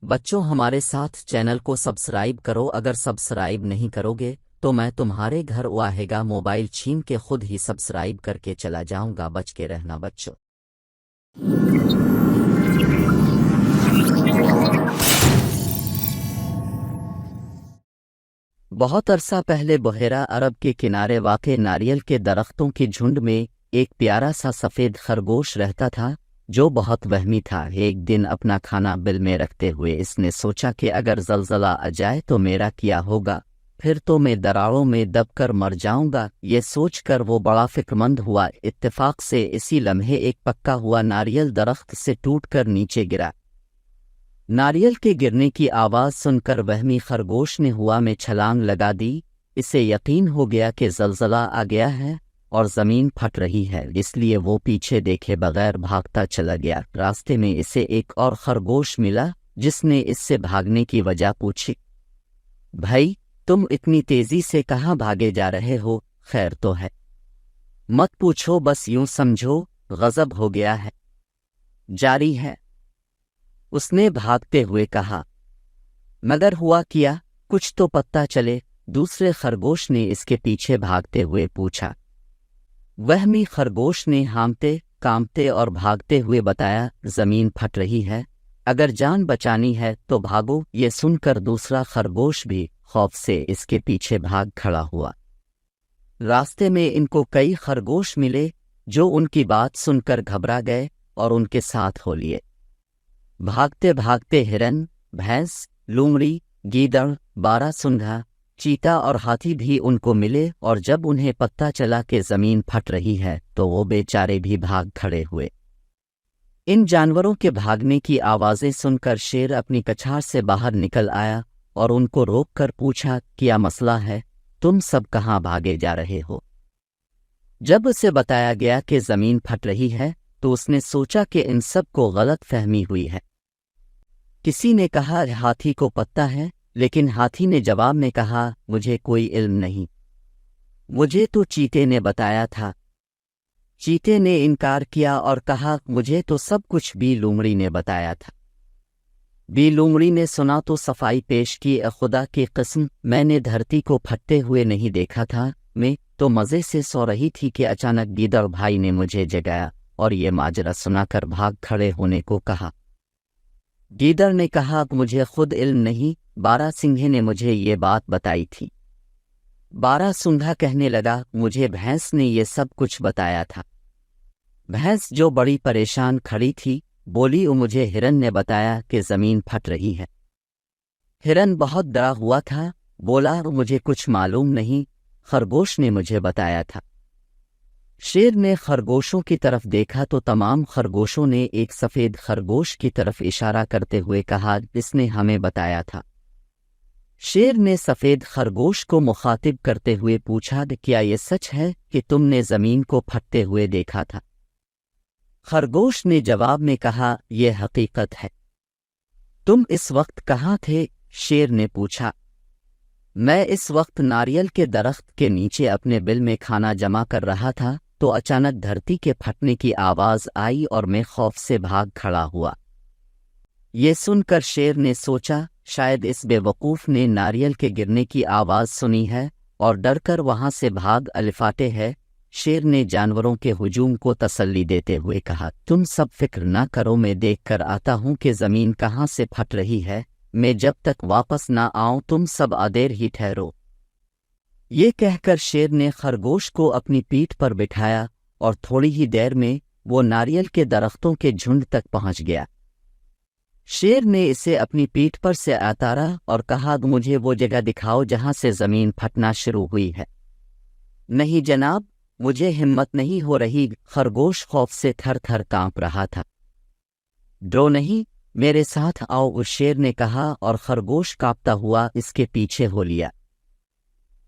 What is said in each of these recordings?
بچوں ہمارے ساتھ چینل کو سبسکرائب کرو، اگر سبسکرائب نہیں کرو گے تو میں تمہارے گھر آئے گا موبائل چھین کے خود ہی سبسکرائب کر کے چلا جاؤں گا، بچ کے رہنا بچوں۔ بہت عرصہ پہلے بحیرہ عرب کے کنارے واقع ناریل کے درختوں کے جھنڈ میں ایک پیارا سا سفید خرگوش رہتا تھا جو بہت وہمی تھا۔ ایک دن اپنا کھانا بل میں رکھتے ہوئے اس نے سوچا کہ اگر زلزلہ آ جائے تو میرا کیا ہوگا، پھر تو میں دراڑوں میں دب کر مر جاؤں گا۔ یہ سوچ کر وہ بڑا فکرمند ہوا۔ اتفاق سے اسی لمحے ایک پکا ہوا ناریل درخت سے ٹوٹ کر نیچے گرا۔ ناریل کے گرنے کی آواز سن کر وہمی خرگوش نے ہوا میں چھلانگ لگا دی۔ اسے یقین ہو گیا کہ زلزلہ آ گیا ہے اور زمین پھٹ رہی ہے، اس لیے وہ پیچھے دیکھے بغیر بھاگتا چلا گیا۔ راستے میں اسے ایک اور خرگوش ملا جس نے اس سے بھاگنے کی وجہ پوچھی۔ بھائی، تم اتنی تیزی سے کہاں بھاگے جا رہے ہو؟ خیر تو ہے؟ مت پوچھو، بس یوں سمجھو غضب ہو گیا ہے۔ جاری ہے، اس نے بھاگتے ہوئے کہا۔ مگر ہوا کیا؟ کچھ تو پتہ چلے، دوسرے خرگوش نے اس کے پیچھے بھاگتے ہوئے پوچھا۔ وہمی خرگوش نے ہامتے کامتے اور بھاگتے ہوئے بتایا، زمین پھٹ رہی ہے، اگر جان بچانی ہے تو بھاگو۔ یہ سن کر دوسرا خرگوش بھی خوف سے اس کے پیچھے بھاگ کھڑا ہوا۔ راستے میں ان کو کئی خرگوش ملے جو ان کی بات سن کر گھبرا گئے اور ان کے ساتھ ہو لیے۔ بھاگتے بھاگتے ہرن، بھینس، لومڑی، گیدڑ، بارہ سنگھا، چیتا اور ہاتھی بھی ان کو ملے، اور جب انہیں پتہ چلا کہ زمین پھٹ رہی ہے تو وہ بیچارے بھی بھاگ کھڑے ہوئے۔ ان جانوروں کے بھاگنے کی آوازیں سن کر شیر اپنی کچھار سے باہر نکل آیا اور ان کو روک کر پوچھا، کیا مسئلہ ہے؟ تم سب کہاں بھاگے جا رہے ہو؟ جب اسے بتایا گیا کہ زمین پھٹ رہی ہے تو اس نے سوچا کہ ان سب کو غلط فہمی ہوئی ہے۔ کسی نے کہا ہاتھی کو پتہ ہے، لیکن ہاتھی نے جواب میں کہا، مجھے کوئی علم نہیں، مجھے تو چیتے نے بتایا تھا۔ چیتے نے انکار کیا اور کہا، مجھے تو سب کچھ بی لومڑی نے بتایا تھا۔ بی لومڑی نے سنا تو صفائی پیش کی، خدا کی قسم میں نے دھرتی کو پھٹتے ہوئے نہیں دیکھا تھا، میں تو مزے سے سو رہی تھی کہ اچانک گیدڑ بھائی نے مجھے جگایا اور یہ ماجرا سنا کر بھاگ کھڑے ہونے کو کہا۔ گیدڑ نے کہا، مجھے خود علم نہیں، بارہ سنگھے نے مجھے یہ بات بتائی تھی۔ بارہ سنگھا کہنے لگا، مجھے بھینس نے یہ سب کچھ بتایا تھا۔ بھینس جو بڑی پریشان کھڑی تھی بولی، مجھے ہرن نے بتایا کہ زمین پھٹ رہی ہے۔ ہرن بہت ڈرا ہوا تھا، بولا، مجھے کچھ معلوم نہیں، خرگوش نے مجھے بتایا تھا۔ شیر نے خرگوشوں کی طرف دیکھا تو تمام خرگوشوں نے ایک سفید خرگوش کی طرف اشارہ کرتے ہوئے کہا، اس نے ہمیں بتایا تھا۔ شیر نے سفید خرگوش کو مخاطب کرتے ہوئے پوچھا، کیا یہ سچ ہے کہ تم نے زمین کو پھٹتے ہوئے دیکھا تھا؟ خرگوش نے جواب میں کہا، یہ حقیقت ہے۔ تم اس وقت کہاں تھے؟ شیر نے پوچھا۔ میں اس وقت ناریل کے درخت کے نیچے اپنے بل میں کھانا جمع کر رہا تھا تو اچانک دھرتی کے پھٹنے کی آواز آئی اور میں خوف سے بھاگ کھڑا ہوا۔ یہ سن کر شیر نے سوچا، شاید اس بے وقوف نے ناریل کے گرنے کی آواز سنی ہے اور ڈر کر وہاں سے بھاگ الفاٹے ہے۔ شیر نے جانوروں کے ہجوم کو تسلی دیتے ہوئے کہا، تم سب فکر نہ کرو، میں دیکھ کر آتا ہوں کہ زمین کہاں سے پھٹ رہی ہے، میں جب تک واپس نہ آؤں تم سب ادیر ہی ٹھہرو۔ یہ کہہ کر شیر نے خرگوش کو اپنی پیٹھ پر بٹھایا اور تھوڑی ہی دیر میں وہ ناریل کے درختوں کے جھنڈ تک پہنچ گیا۔ شیر نے اسے اپنی پیٹھ پر سے اتارا اور کہا، مجھے وہ جگہ دکھاؤ جہاں سے زمین پھٹنا شروع ہوئی ہے۔ نہیں جناب، مجھے ہمت نہیں ہو رہی، خرگوش خوف سے تھر تھر کانپ رہا تھا۔ ڈرو نہیں، میرے ساتھ آؤ، اس شیر نے کہا اور خرگوش کانپتا ہوا اس کے پیچھے ہو لیا۔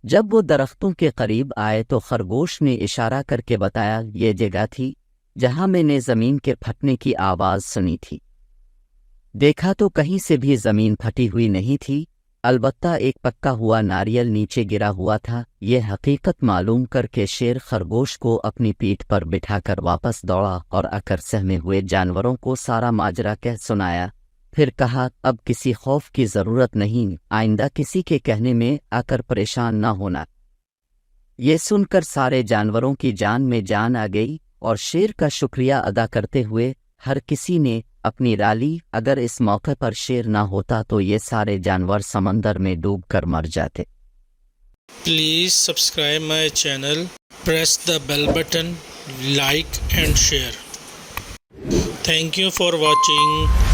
جب وہ درختوں کے قریب آئے تو خرگوش نے اشارہ کر کے بتایا، یہ جگہ تھی جہاں میں نے زمین کے پھٹنے کی آواز سنی تھی۔ دیکھا تو کہیں سے بھی زمین پھٹی ہوئی نہیں تھی، البتہ ایک پکا ہوا ناریل نیچے گرا ہوا تھا۔ یہ حقیقت معلوم کر کے شیر خرگوش کو اپنی پیٹھ پر بٹھا کر واپس دوڑا اور اکر سہمے ہوئے جانوروں کو سارا ماجرا کہہ سنایا۔ پھر کہا اب کسی خوف کی ضرورت نہیں، آئندہ کسی کے کہنے میں آ کر پریشان نہ ہونا۔ یہ سن کر سارے جانوروں کی جان میں جان آ گئی اور شیر کا شکریہ ادا کرتے ہوئے ہر کسی نے اپنی رالی۔ اگر اس موقع پر شیر نہ ہوتا تو یہ سارے جانور سمندر میں ڈوب کر مر جاتے۔ Please subscribe my channel, press the bell button, like and share. Thank you for watching.